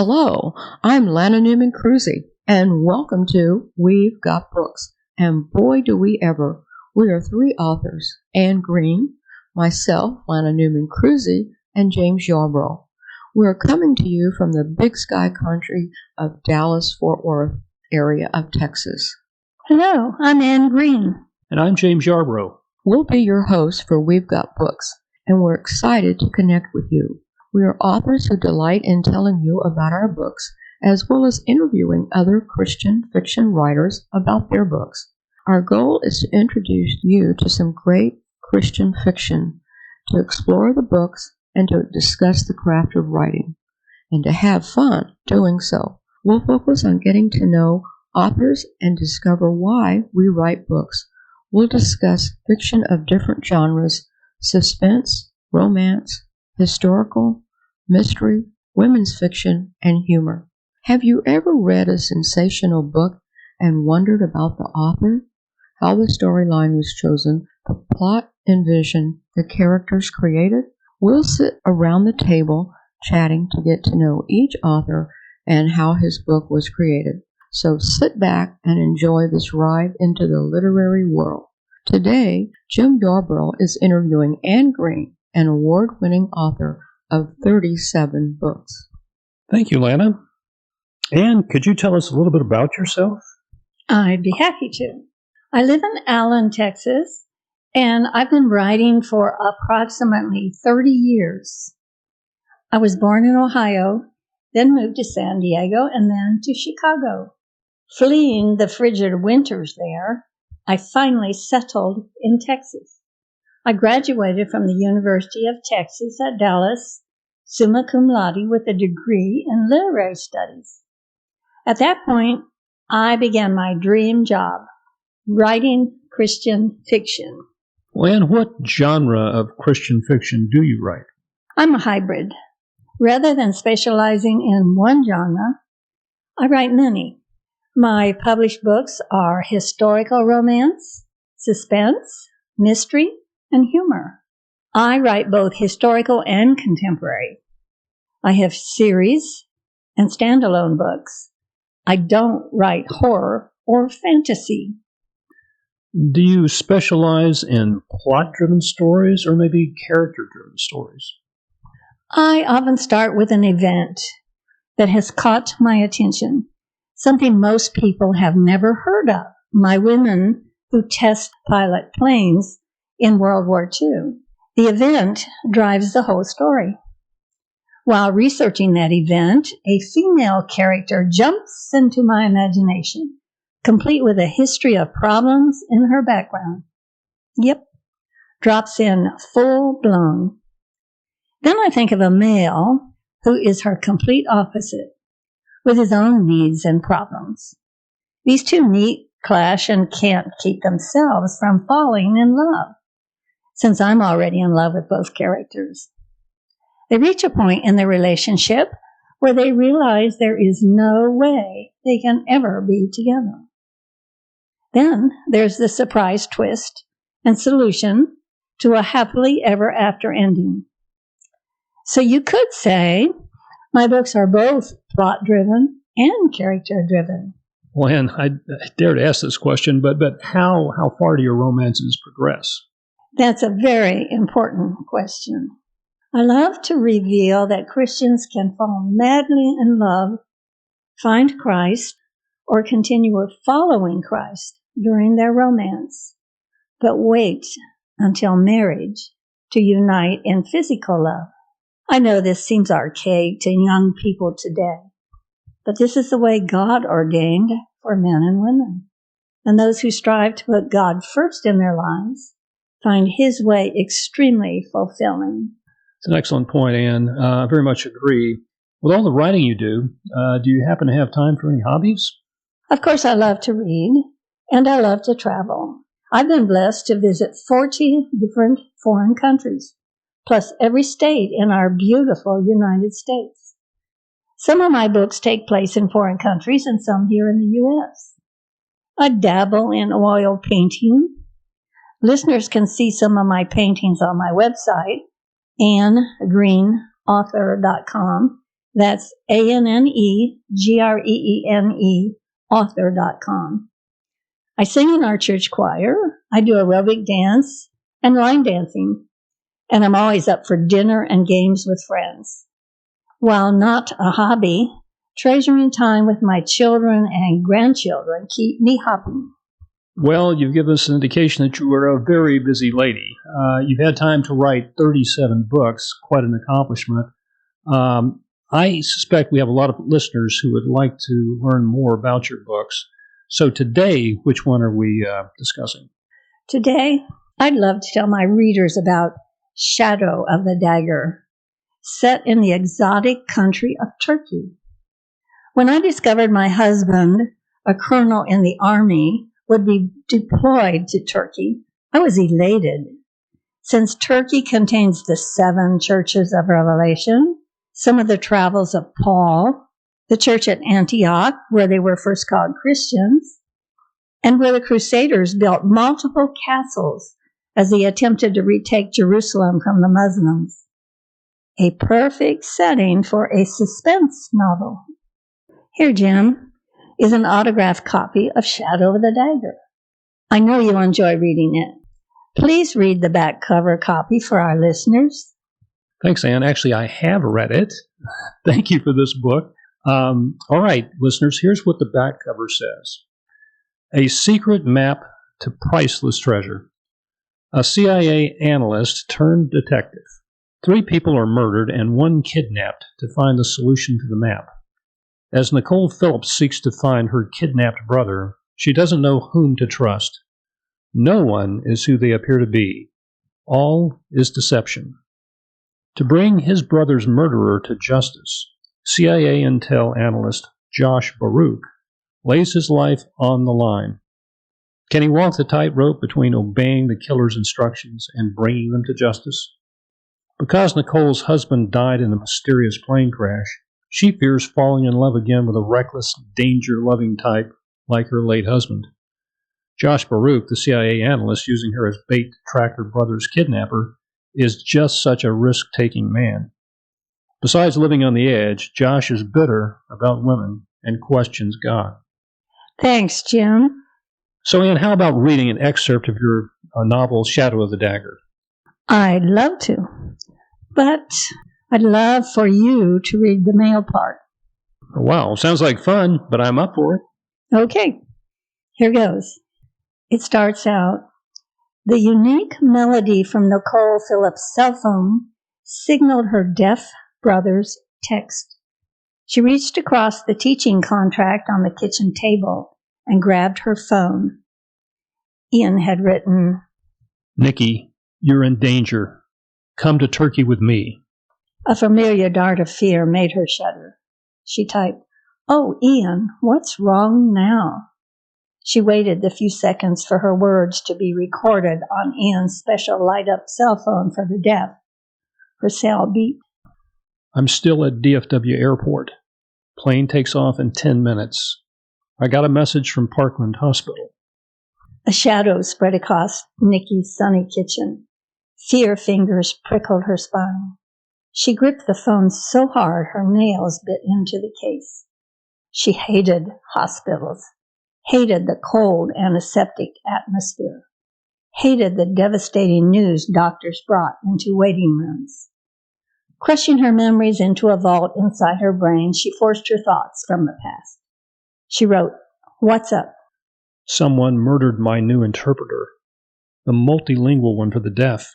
Hello, I'm Lana Newman Cruzy, and welcome to We've Got Books. And boy, do we ever. We are three authors, Anne Greene, myself, Lana Newman Cruzy, and James Yarbrough. We are coming to you from the Big Sky country of Dallas-Fort Worth area of Texas. Hello, I'm Anne Greene. And I'm James Yarbrough. We'll be your hosts for We've Got Books, and we're excited to connect with you. We are authors who delight in telling you about our books, as well as interviewing other Christian fiction writers about their books. Our goal is to introduce you to some great Christian fiction, to explore the books, and to discuss the craft of writing, and to have fun doing so. We'll focus on getting to know authors and discover why we write books. We'll discuss fiction of different genres: suspense, romance, historical, mystery, women's fiction, and humor. Have you ever read a sensational book and wondered about the author, how the storyline was chosen, the plot and vision, the characters created? We'll sit around the table chatting to get to know each author and how his book was created. So sit back and enjoy this ride into the literary world. Today, Jim Yarbrough is interviewing Anne Greene, an award-winning author of 37 books. Thank you, Lana. Anne, could you tell us a little bit about yourself? I'd be happy to. I live in Allen, Texas, and I've been writing for approximately 30 years. I was born in Ohio, then moved to San Diego, and then to Chicago. Fleeing the frigid winters there, I finally settled in Texas. I graduated from the University of Texas at Dallas, summa cum laude, with a degree in literary studies. At that point, I began my dream job, writing Christian fiction. Well, Anne, what genre of Christian fiction do you write? I'm a hybrid. Rather than specializing in one genre, I write many. My published books are historical romance, suspense, mystery, and humor. I write both historical and contemporary. I have series and standalone books. I don't write horror or fantasy. Do you specialize in plot-driven stories or maybe character-driven stories? I often start with an event that has caught my attention, something most people have never heard of: my women who test pilot planes in World War II. The event drives the whole story. While researching that event, a female character jumps into my imagination, complete with a history of problems in her background. Yep, drops in full blown. Then I think of a male who is her complete opposite, with his own needs and problems. These two meet, clash, and can't keep themselves from falling in love, since I'm already in love with both characters. They reach a point in their relationship where they realize there is no way they can ever be together. Then there's the surprise twist and solution to a happily ever after ending. So you could say my books are both plot-driven and character-driven. Well, Anne, I dare to ask this question, but how far do your romances progress? That's a very important question. I love to reveal that Christians can fall madly in love, find Christ, or continue following Christ during their romance, but wait until marriage to unite in physical love. I know this seems archaic to young people today, but this is the way God ordained for men and women. And those who strive to put God first in their lives find His way extremely fulfilling. It's an excellent point, Anne. I very much agree. With all the writing you do you happen to have time for any hobbies? Of course, I love to read, and I love to travel. I've been blessed to visit 40 different foreign countries, plus every state in our beautiful United States. Some of my books take place in foreign countries and some here in the U.S. I dabble in oil painting. Listeners can see some of my paintings on my website, AnneGreeneAuthor.com, That's ANNEGREENE author.com. I sing in our church choir, I do aerobic dance and line dancing, and I'm always up for dinner and games with friends. While not a hobby, treasuring time with my children and grandchildren keep me happy. Well, you've given us an indication that you are a very busy lady. You've had time to write 37 books, quite an accomplishment. I suspect we have a lot of listeners who would like to learn more about your books. So today, which one are we discussing? Today, I'd love to tell my readers about Shadow of the Dagger, set in the exotic country of Turkey. When I discovered my husband, a colonel in the army, would be deployed to Turkey, I was elated. Since Turkey contains the 7 churches of Revelation, some of the travels of Paul, the church at Antioch, where they were first called Christians, and where the Crusaders built multiple castles as they attempted to retake Jerusalem from the Muslims. A perfect setting for a suspense novel. Here, Jim, is an autographed copy of Shadow of the Dagger. I know you'll enjoy reading it. Please read the back cover copy for our listeners. Thanks, Anne. Actually, I have read it. Thank you for this book. All right, listeners, here's what the back cover says. A secret map to priceless treasure. A CIA analyst turned detective. 3 people are murdered and 1 kidnapped to find the solution to the map. As Nicole Phillips seeks to find her kidnapped brother, she doesn't know whom to trust. No one is who they appear to be. All is deception. To bring his brother's murderer to justice, CIA intel analyst Josh Baruch lays his life on the line. Can he walk the tightrope between obeying the killer's instructions and bringing them to justice? Because Nicole's husband died in a mysterious plane crash, she fears falling in love again with a reckless, danger-loving type like her late husband. Josh Baruch, the CIA analyst using her as bait to track her brother's kidnapper, is just such a risk-taking man. Besides living on the edge, Josh is bitter about women and questions God. Thanks, Jim. So, Anne, how about reading an excerpt of your novel, Shadow of the Dagger? I'd love to, but I'd love for you to read the male part. Wow, sounds like fun, but I'm up for it. Okay, here goes. It starts out, the unique melody from Nicole Phillips' cell phone signaled her deaf brother's text. She reached across the teaching contract on the kitchen table and grabbed her phone. Ian had written, Nikki, you're in danger. Come to Turkey with me. A familiar dart of fear made her shudder. She typed, Oh, Ian, what's wrong now? She waited the few seconds for her words to be recorded on Ian's special light-up cell phone for the deaf. Her cell beeped. I'm still at DFW Airport. Plane takes off in 10 minutes. I got a message from Parkland Hospital. A shadow spread across Nikki's sunny kitchen. Fear fingers prickled her spine. She gripped the phone so hard her nails bit into the case. She hated hospitals, hated the cold antiseptic atmosphere, hated the devastating news doctors brought into waiting rooms. Crushing her memories into a vault inside her brain, she forced her thoughts from the past. She wrote, What's up? Someone murdered my new interpreter, the multilingual one for the deaf.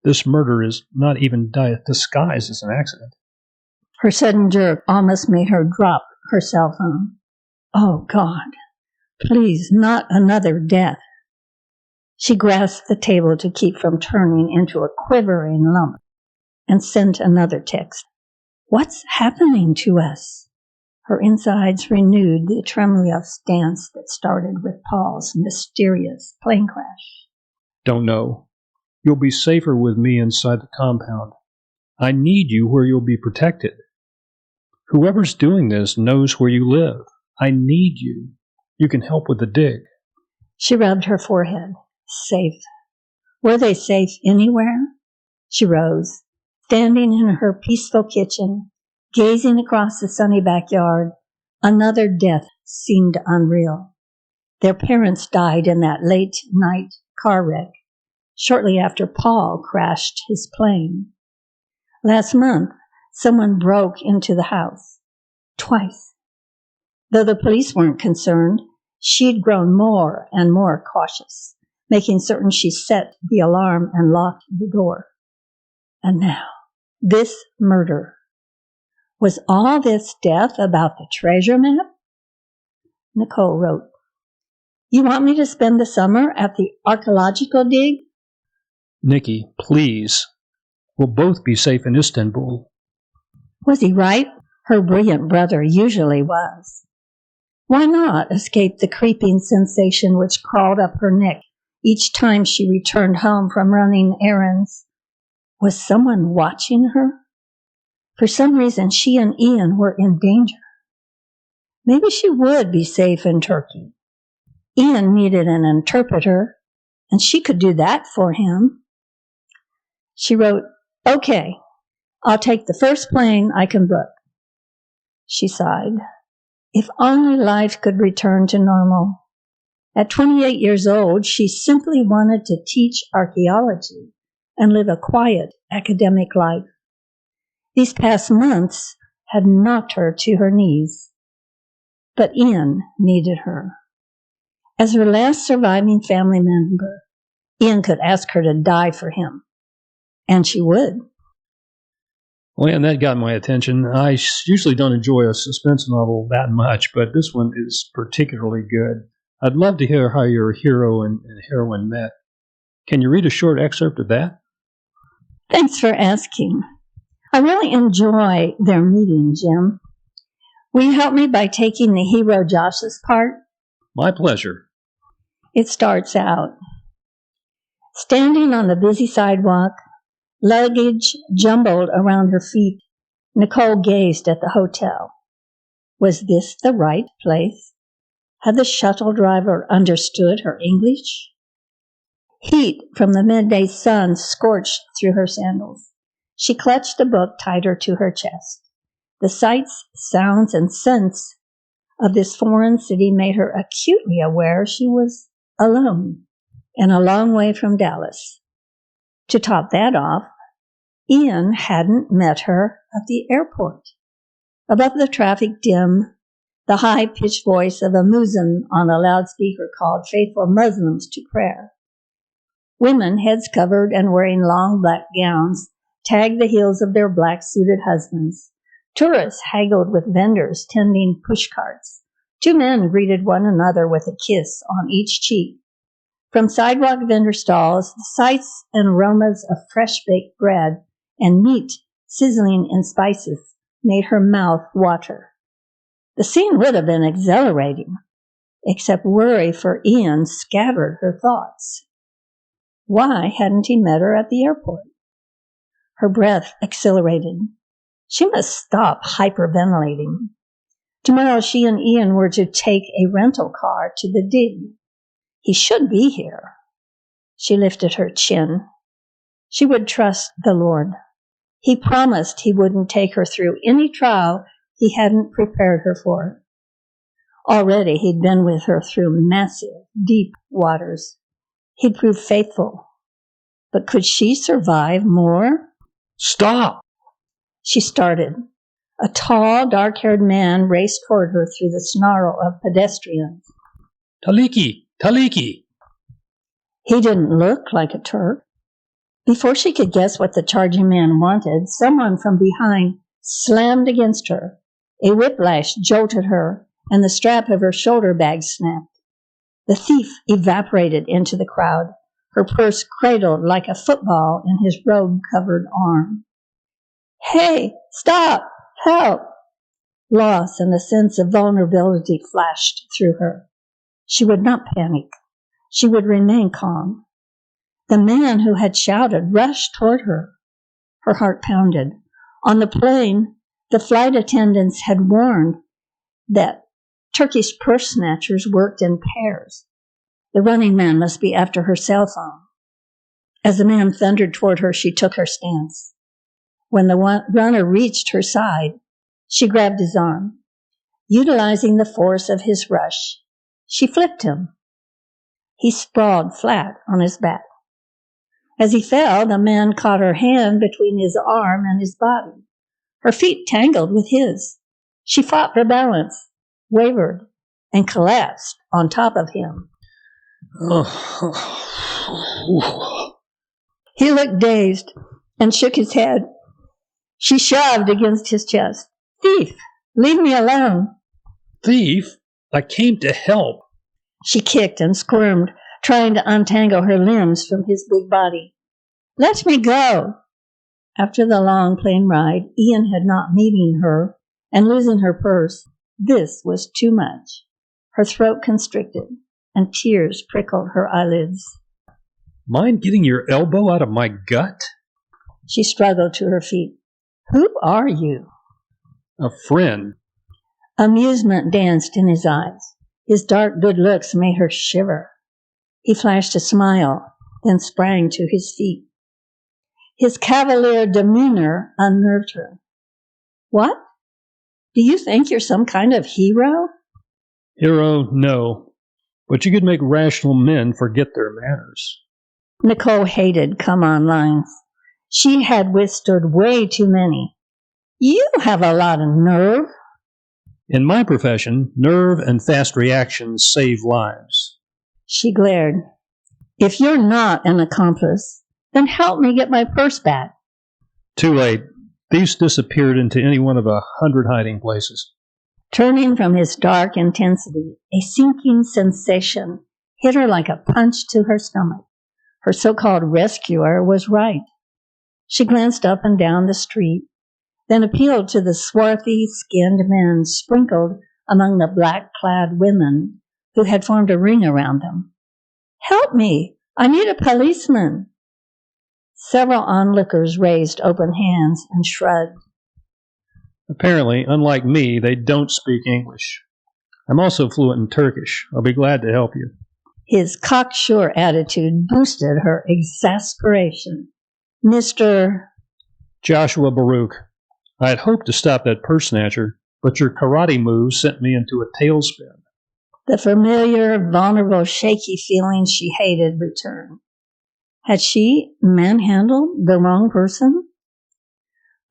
This murder is not even disguised as an accident. Her sudden jerk almost made her drop her cell phone. Oh, God, please, not another death. She grasped the table to keep from turning into a quivering lump and sent another text. What's happening to us? Her insides renewed the tremulous dance that started with Paul's mysterious plane crash. Don't know. You'll be safer with me inside the compound. I need you where you'll be protected. Whoever's doing this knows where you live. I need you. You can help with the dig. She rubbed her forehead. Safe. Were they safe anywhere? She rose. Standing in her peaceful kitchen, Gazing across the sunny backyard, another death seemed unreal. Their parents died in that late-night car wreck, shortly after Paul crashed his plane. Last month, someone broke into the house. Twice. Though the police weren't concerned, she'd grown more and more cautious, making certain she set the alarm and locked the door. And now, this murder. Was all this death about the treasure map? Nicole wrote, "You want me to spend the summer at the archaeological dig?" Nikki, please. We'll both be safe in Istanbul. Was he right? Her brilliant brother usually was. Why not escape the creeping sensation which crawled up her neck each time she returned home from running errands? Was someone watching her? For some reason, she and Ian were in danger. Maybe she would be safe in Turkey. Ian needed an interpreter, and she could do that for him. She wrote, "Okay, I'll take the first plane I can book." She sighed. If only life could return to normal. At 28 years old, she simply wanted to teach archaeology and live a quiet academic life. These past months had knocked her to her knees. But Ian needed her. As her last surviving family member, Ian could ask her to die for him. And she would. Well, and that got my attention. I usually don't enjoy a suspense novel that much, but this one is particularly good. I'd love to hear how your hero and heroine met. Can you read a short excerpt of that? Thanks for asking. I really enjoy their meeting, Jim. Will you help me by taking the hero Josh's part? My pleasure. It starts out. Standing on the busy sidewalk, luggage jumbled around her feet, Nicole gazed at the hotel. Was this the right place? Had the shuttle driver understood her English? Heat from the midday sun scorched through her sandals. She clutched a book tighter to her chest. The sights, sounds, and scents of this foreign city made her acutely aware she was alone and a long way from Dallas. To top that off, Ian hadn't met her at the airport. Above the traffic din, the high-pitched voice of a muezzin on a loudspeaker called faithful Muslims to prayer. Women, heads covered and wearing long black gowns, tagged the heels of their black-suited husbands. Tourists haggled with vendors tending pushcarts. Two men greeted one another with a kiss on each cheek. From sidewalk vendor stalls, the sights and aromas of fresh-baked bread and meat sizzling in spices made her mouth water. The scene would have been exhilarating, except worry for Ian scattered her thoughts. Why hadn't he met her at the airport? Her breath accelerated. She must stop hyperventilating. Tomorrow she and Ian were to take a rental car to the dig. He should be here. She lifted her chin. She would trust the Lord. He promised he wouldn't take her through any trial he hadn't prepared her for. Already he'd been with her through massive, deep waters. He'd proved faithful. But could she survive more? Stop! She started. A tall, dark-haired man raced toward her through the snarl of pedestrians. Taliki! Taliki! He didn't look like a Turk. Before she could guess what the charging man wanted, someone from behind slammed against her. A whiplash jolted her, and the strap of her shoulder bag snapped. The thief evaporated into the crowd, her purse cradled like a football in his robe-covered arm. "Hey, stop! Help!" Loss and a sense of vulnerability flashed through her. She would not panic. She would remain calm. The man who had shouted rushed toward her. Her heart pounded. On the plane, the flight attendants had warned that Turkish purse snatchers worked in pairs. The running man must be after her cell phone. As the man thundered toward her, she took her stance. When the runner reached her side, She grabbed his arm. Utilizing the force of his rush, she flipped him. He sprawled flat on his back. As he fell, the man caught her hand between his arm and his body. Her feet tangled with his. She fought for balance, wavered, and collapsed on top of him. He looked dazed and shook his head. She shoved against his chest. "Thief, leave me alone." "Thief? I came to help." She kicked and squirmed, trying to untangle her limbs from his big body. "Let me go." After the long plane ride, Ian had not meeting her and losing her purse. This was too much. Her throat constricted, and tears prickled her eyelids. "Mind getting your elbow out of my gut?" She struggled to her feet. "Who are you?" "A friend." Amusement danced in his eyes. His dark good looks made her shiver. He flashed a smile, then sprang to his feet. His cavalier demeanor unnerved her. "What? Do you think you're some kind of hero?" "Hero, no. But you could make rational men forget their manners." Nicole hated come-on lines. She had withstood way too many. "You have a lot of nerve." "In my profession, nerve and fast reactions save lives." She glared. "If you're not an accomplice, then help me get my purse back." Too late. Thieves disappeared into any one of 100 hiding places. Turning from his dark intensity, a sinking sensation hit her like a punch to her stomach. Her so-called rescuer was right. She glanced up and down the street, then appealed to the swarthy, skinned men sprinkled among the black-clad women who had formed a ring around them. "Help me! I need a policeman." Several onlookers raised open hands and shrugged. Apparently, unlike me, they don't speak English. I'm also fluent in Turkish. I'll be glad to help you. His cocksure attitude boosted her exasperation. "Mr. Joshua Baruch. I had hoped to stop that purse snatcher, but your karate move sent me into a tailspin." The familiar, vulnerable, shaky feeling she hated returned. Had she manhandled the wrong person?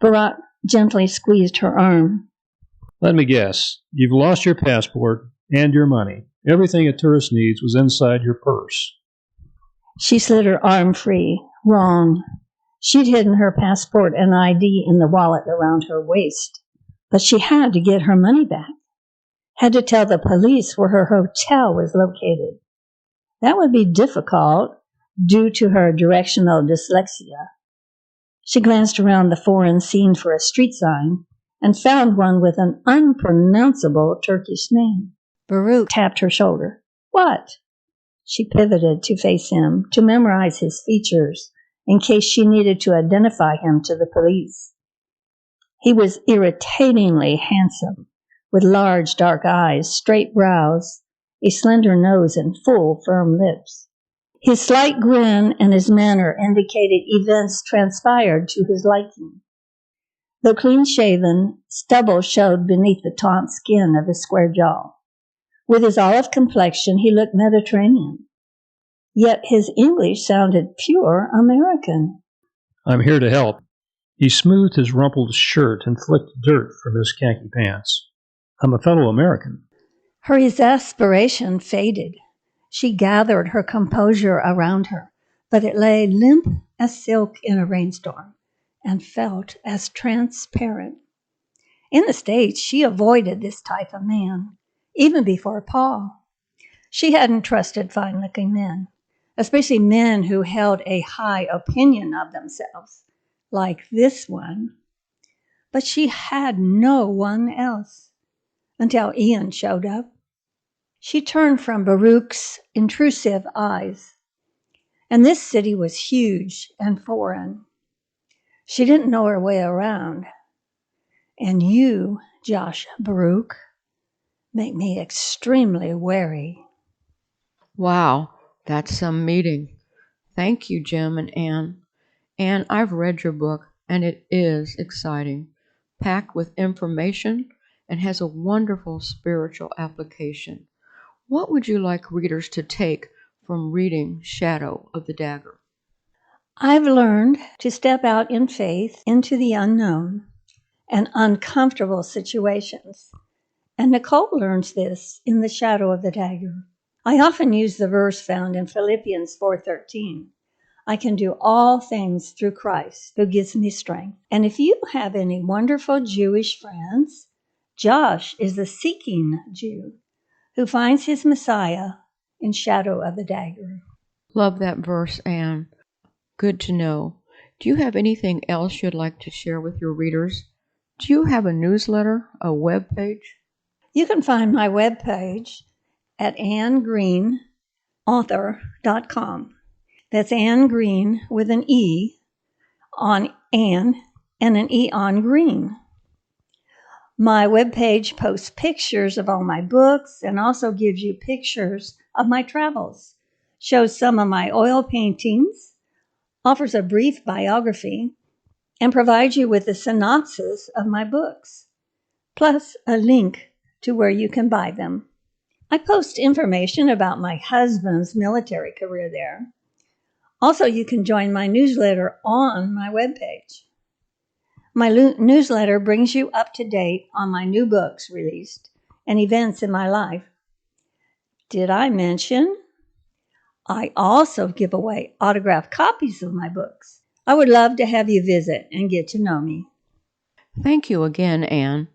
Barak gently squeezed her arm. "Let me guess. You've lost your passport and your money. Everything a tourist needs was inside your purse." She slid her arm free. Wrong. She'd hidden her passport and ID in the wallet around her waist, but she had to get her money back. Had to tell the police where her hotel was located. That would be difficult due to her directional dyslexia. She glanced around the foreign scene for a street sign and found one with an unpronounceable Turkish name. Baruch tapped her shoulder. "What?" She pivoted to face him, to memorize his features in case she needed to identify him to the police. He was irritatingly handsome, with large dark eyes, straight brows, a slender nose, and full, firm lips. His slight grin and his manner indicated events transpired to his liking. Though clean-shaven, stubble showed beneath the taut skin of his square jaw. With his olive complexion, he looked Mediterranean. Yet his English sounded pure American. "I'm here to help." He smoothed his rumpled shirt and flicked dirt from his khaki pants. "I'm a fellow American." Her exasperation faded. She gathered her composure around her, but it lay limp as silk in a rainstorm and felt as transparent. In the States, she avoided this type of man, even before Paul. She hadn't trusted fine-looking men, especially men who held a high opinion of themselves, like this one. But she had no one else until Ian showed up. She turned from Baruch's intrusive eyes, and this city was huge and foreign. She didn't know her way around. And you, Josh Baruch, make me extremely wary. Wow, that's some meeting. Thank you, Jim and Anne. Anne, I've read your book, and it is exciting. packed with information, and has a wonderful spiritual application. What would you like readers to take from reading Shadow of the Dagger? I've learned to step out in faith into the unknown and uncomfortable situations. And Nicole learns this in The Shadow of the Dagger. I often use the verse found in Philippians 4:13. I can do all things through Christ who gives me strength. And if you have any wonderful Jewish friends, Josh is the seeking Jew who finds his Messiah in Shadow of the Dagger. Love that verse, Anne. Good to know. Do you have anything else you'd like to share with your readers? Do you have a newsletter, a web page? You can find my webpage at annegreenauthor.com. That's Anne Greene with an E on Anne and an E on Green. My webpage posts pictures of all my books and also gives you pictures of my travels, shows some of my oil paintings, offers a brief biography, and provides you with a synopsis of my books, plus a link to where you can buy them. I post information about my husband's military career there. Also, you can join my newsletter on my webpage. My newsletter brings you up to date on my new books released and events in my life. Did I mention I also give away autographed copies of my books? I would love to have you visit and get to know me. Thank you again, Anne.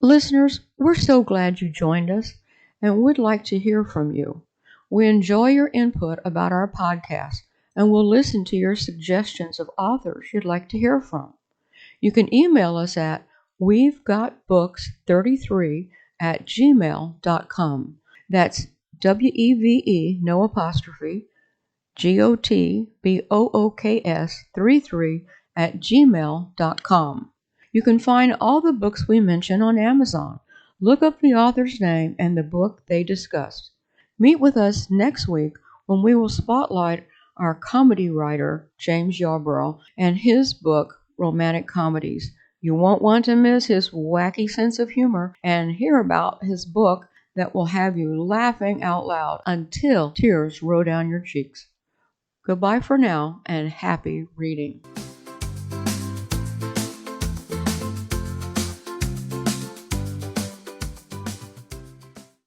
Listeners, we're so glad you joined us and would like to hear from you. We enjoy your input about our podcast and will listen to your suggestions of authors you'd like to hear from. You can email us at wevegotbooks33@gmail.com. That's WEVE, no apostrophe, GOTBOOKS33@gmail.com. You can find all the books we mention on Amazon. Look up the author's name and the book they discussed. Meet with us next week when we will spotlight our comedy writer, James Yarborough, and his book, Romantic Comedies. You won't want to miss his wacky sense of humor and hear about his book that will have you laughing out loud until tears roll down your cheeks. Goodbye for now and happy reading.